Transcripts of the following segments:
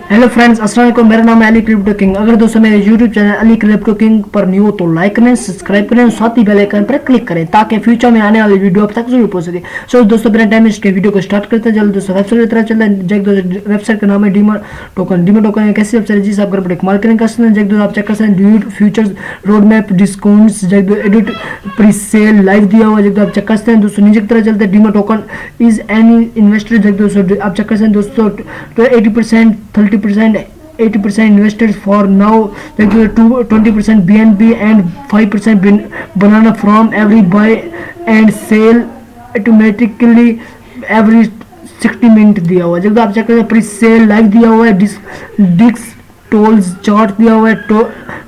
Hello friends, अस्सलाम वालेकुम। मेरा नाम है अली क्रिप्टो किंग। अगर दोस्तों मेरे YouTube channel Ali crypto king पर न्यू हो तो लाइक करें, सब्सक्राइब करें और साथ ही बेल आइकन पर क्लिक करें ताकि फ्यूचर में आने वाली वीडियो आप तक जरूर पहुंच सके। सो दोस्तों बिना टाइम वेस्ट के वीडियो को स्टार्ट करते हैं। जल्द दोस्तों वेबसाइट की तरफ चलते हैं। दोस्तों वेबसाइट का नाम है डीमा टोकन। डीमा टोकन एक ऐसी वेबसाइट है जिसे आप घर पर मार्केटिंग कर सकते हैं। दोस्तों आप चेक कर सकते हैं duet futures road map discounts edit pre sale live दिया हुआ है। आप चेक कर सकते हैं। दोस्तों नीचे की तरफ चलते हैं। डीमा टोकन इज एनी इन्वेस्टर दोस्तों आप चेक कर सकते हैं। दोस्तों 80% 30% 80% invested for now, like 20% BNB and 5% banana from every buy and sell automatically every 60 minute दिया हुआ है। जब आप चेक करें प्री सेल लाइव दिया हुआ है। डिस्क टोल्स चार्ट दिया हुआ है,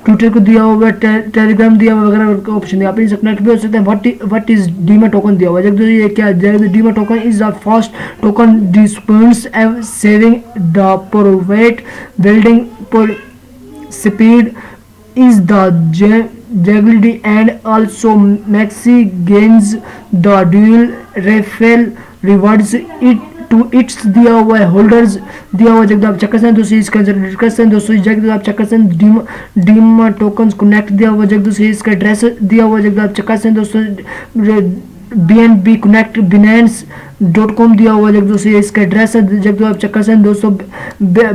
ट्विटर को दिया हुआ है, टेलीग्राम दिया हुआ वगैरह का ऑप्शन दिया। आप इनसे कनेक्ट भी हो सकते हैं। व्हाट इज डीमा टोकन दिया हुआ है। जब ये क्या है, Dima token is the first token dispense saving the private building speed is the jaggledy and also maxi gains the dual refill rewards it to its दिया हुआ है होल्डर्स दिया हुआ है। जब आप चेक करते हैं दोस्तों इसका करते हैं दोस्तों जब आप चेक करते हैं डीमा टोकन कनेक्ट दिया हुआ है। जब दोस्तों इसका एड्रेस दिया हुआ है। जब आप चेक करते हैं दोस्तों BNB कनेक्ट binance.com दिया हुआ है। जब दोस्तों इसका एड्रेस है। जब आप चेक करते हैं दोस्तों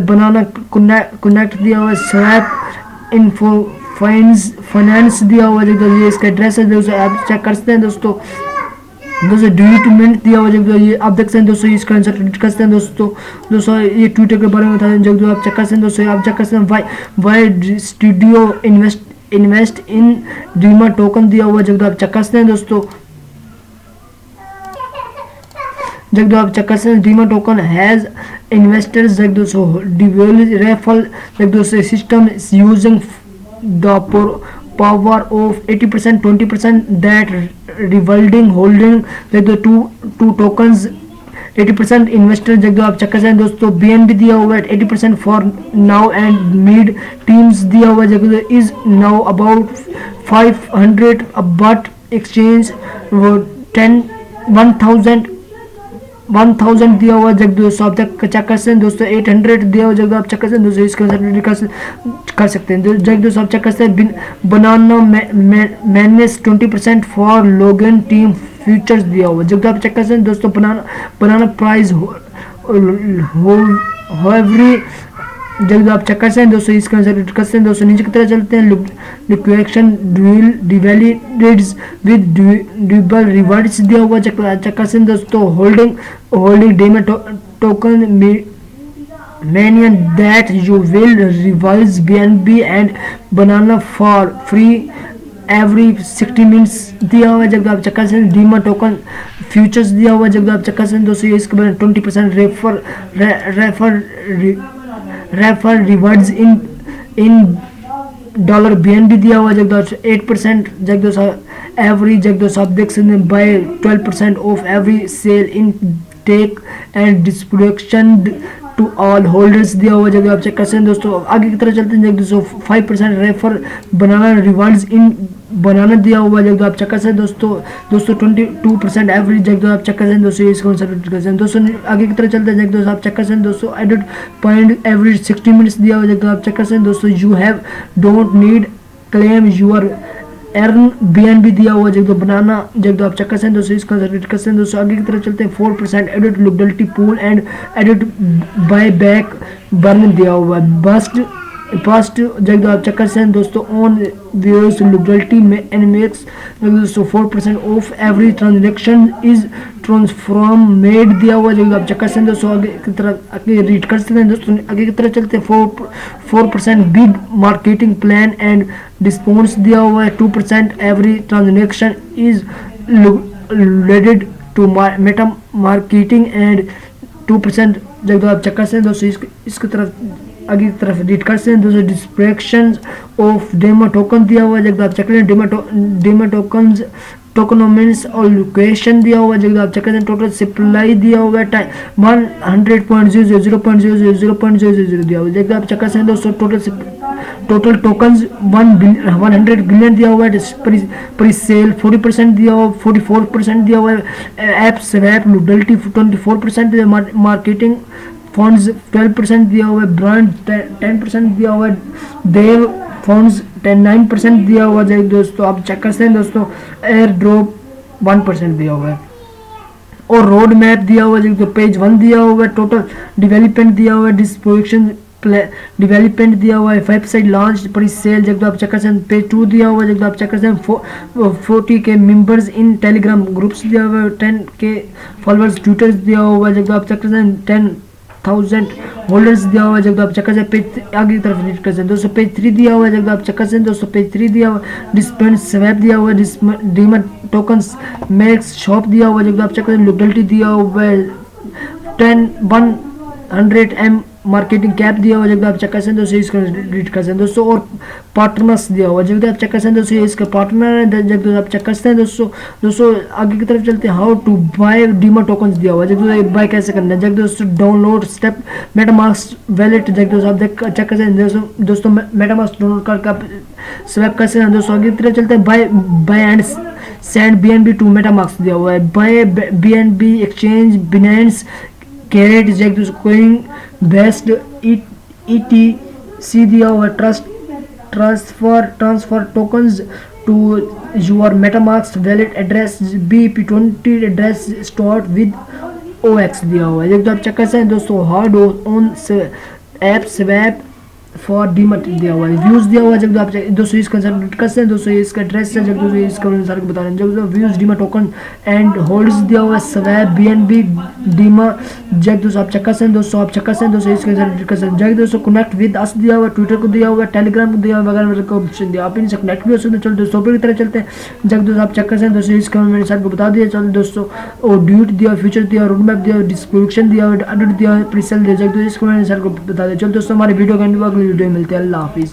बनाना कनेक्ट दिया हुआ है। स्वैप इन्फो फाइनेंस दिया हुआ है। जब इसका एड्रेस है दोस्तों आप चेक करते हैं दोस्तों डिलीटमेंट दिया हुआ है। ये आप देख सकते हैं दोस्तों इसका आंसर ट्वीट करते हैं दोस्तों ये ट्विटर के बारे में बताते हैं। जब आप चेक करते हैं दोस्तों आप चेक करते हैं why studio invest in Dima token दिया हुआ है। जब आप चेक करते हैं दोस्तों जब आप चेक करते हैं डीमा टोकन हैज इन्वेस्टर्स जब दोस्तों डिवेल रेफल जब दोस्तों system using the power of 80% 20% that revolving holding like the two tokens 80% investor जब आप चेक करते हैं दोस्तों BNB दिया हुआ है 80% for now and mid teams दिया हुआ है। जब is now about 500 but exchange 1000 दिया हुआ जब दोस्तों आप चेक करते हैं दोस्तों 800 दिया हुआ। जब आप चेक करते हैं दोस्तों इसका कर सकते हैं। जब दोस्तों आप चेक करते हैं बनाना manage 20% for login team futures दिया हुआ। जब आप चेक करते हैं दोस्तों बनाना प्राइस हो एवरी। जब आप चेक करते हैं दोस्तों इसका करते हैं दोस्तों नीचे की तरह चलते हैं liquidation dividends with double rewards दिया हुआ। चेक करते हैं दोस्तों holding Dima token mania that you will revise BNB and banana for free every 60 minutes दिया हुआ है। जब आप चेक करते हैं डीमा टोकन फ्यूचर्स दिया हुआ है। जब आप चेक करते हैं दोस्तों इसके बारे में 20% refer rewards in dollar BNB दिया हुआ है। जब 8% जब दोस्तों एवरी जब दोस्तों आप देख सकते हैं by 12% of every sale in tech and distribution to all holders दिया हुआ है। जब आप चेक करते हैं दोस्तों आगे की तरफ चलते हैं दोस्तों 5% रेफर बनाना रिवार्ड्स इन बनाना दिया हुआ है। जब आप चेक करते हैं दोस्तों 22% एवरेज जब आप चेक करते हैं दोस्तों इसको करते हैं दोस्तों आगे की तरफ चलते हैं। दोस्तों आप चेक करते हैं दोस्तों एडिट पॉइंट एवरेज 60 मिनट्स दिया हुआ है। जब आप चेक करते हैं दोस्तों you have don't need claim your earn BNB दिया हुआ है। जब बनाना जब आप चेक करते हैं दोस्तों इसका करते हैं दोस्तों आगे की तरफ चलते हैं 4% edit liquidity pool and edit buy back burn दिया हुआ है। फर्स्ट जब आप चेक करते हैं दोस्तों ऑन व्यूअर्स लिक्विडिटी में एनमेक्स दोस्तों 4% of every transaction is transform made दिया हुआ है। जब आप चेक करते हैं दोस्तों आगे की तरफ आगे रीड कर सकते हैं दोस्तों आगे की तरफ चलते हैं 4% big marketing plan and discounts दिया हुआ है। 2% every transaction is related to meta marketing and 2% जब आप चेक करते हैं दोस्तों इसकी तरफ आगे की तरफ रीड करते हैं दोस्तों डिस्ट्रैक्शन ऑफ डीमा टोकन दिया हुआ है। जब आप चेक करें डीमा टोकनोमेंट्स और लोकेशन दिया हुआ है। जब आप चेक करें टोटल सप्लाई दिया हुआ है 100.00 0.00 दिया हुआ है। जब आप चेक करते हैं दोस्तों टोटल टोकन्स 100 बिलियन दिया हुआ है। प्री सेल 40% दिया हुआ 44% दिया हुआ है। App swap liquidity 24% marketing funds 12% दिया हुआ है, ब्रांड 10% दिया हुआ है, देव फंड्स 9% दिया हुआ है दोस्तों, आप चेक कर सकते हैं दोस्तों। एयर ड्रॉप 1% दिया हुआ है, और रोड मैप दिया हुआ है, पेज 1 दिया हुआ है, टोटल डेवलपमेंट दिया हुआ है, डिस्ट्रीब्यूशन डेवलपमेंट दिया हुआ है, वेबसाइट लॉन्च प्री सेल जब आप चेक कर सकते हैं, पेज 2 दिया हुआ है, जब आप चेक कर सकते हैं, 40 के मेंबर्स इन टेलीग्राम ग्रुप्स दिया हुआ है, 10 के फॉलोअर्स ट्विटर दिया हुआ है, जब आप चेक कर सकते हैं 10,000 होल्डर्स दिया हुआ है, जब आप चेक कर सकते हैं, पेज आगे की तरफ रीड कर सकते हैं दोस्तों, पेज 3 दिया हुआ है, जब आप चेक कर सकते हैं दोस्तों, पेज 3 दिया हुआ है, डिस्पेंड स्वैप दिया हुआ है, डीमर टोकन्स मैक्स शॉप दिया हुआ है, जब आप चेक कर सकते हैं, लिक्विडिटी दिया हुआ है, 100M मार्केटिंग कैप दिया हुआ है, जब आप चेक कर सकते हैं दोस्तों, इसका रीड कर सकते हैं दोस्तों, और पार्टनर्स दिया हुआ है, जब आप चेक कर सकते हैं दोस्तों, इसका पार्टनर है, जब आप चेक कर सकते हैं दोस्तों आगे की तरफ चलते हैं, हाउ टू बाय डीमर टोकन्स दिया हुआ है, जब बाय कैसे करना है, जब दोस्तों डाउनलोड स्टेप मेटामास्क वैलेट, जब दोस्तों आप चेक कर सकते हैं दोस्तों मेटामास्क डाउनलोड करके आप स्वैप कर सकते हैं दोस्तों, आगे की तरफ चलते हैं, buy and send BNB to MetaMask दिया हुआ है, बाय BNB एक्सचेंज बिनेंस कैरेट जैक कोइन बेस्ट ETC दिया हुआ है, transfer tokens to your MetaMask wallet address, BP20 address start with OX दिया हुआ है, जब आप चेक कर सकते हैं दोस्तों, hard on app swap for demat दिया हुआ है, व्यूज दिया हुआ है, जब आप दोस्तों इसका कंसल्ट कर सकते हैं दोस्तों, इसका एड्रेस है, जब दोस्तों इसका अनुसार बता रहे हैं, जब व्यूज डीमा टोकन एंड होल्ड्स दिया हुआ है, स्वैप BNB डीमा जब दोस्तों आप चेक कर सकते हैं दोस्तों, आप चेक कर सकते हैं दोस्तों, इसके कंसल्ट कर सकते हैं, जब दोस्तों कनेक्ट विद अस दिया हुआ है, ट्विटर को दिया हुआ है, टेलीग्राम को दिया हुआ है, वगैरह का ऑप्शन दिया, आप इनसे कनेक्ट भी हो सकते हैं। चलो दोस्तों की तरह चलते हैं, जब दोस्तों आप चेक कर सकते हैं दोस्तों, इसका मैंने सर को बता दिया। चलो दोस्तों, और ड्यूट दिया, फ्यूचर दिया, रोड मैप दिया, डिस्क्रिप्शन दिया, एडिट दिया, प्रीसेल दिया, जब दोस्तों इसको मैंने सर को बता दिया। चलो दोस्तों, हमारे वीडियो का वीडियो मिलते हैं, अल्लाह हाफिज़।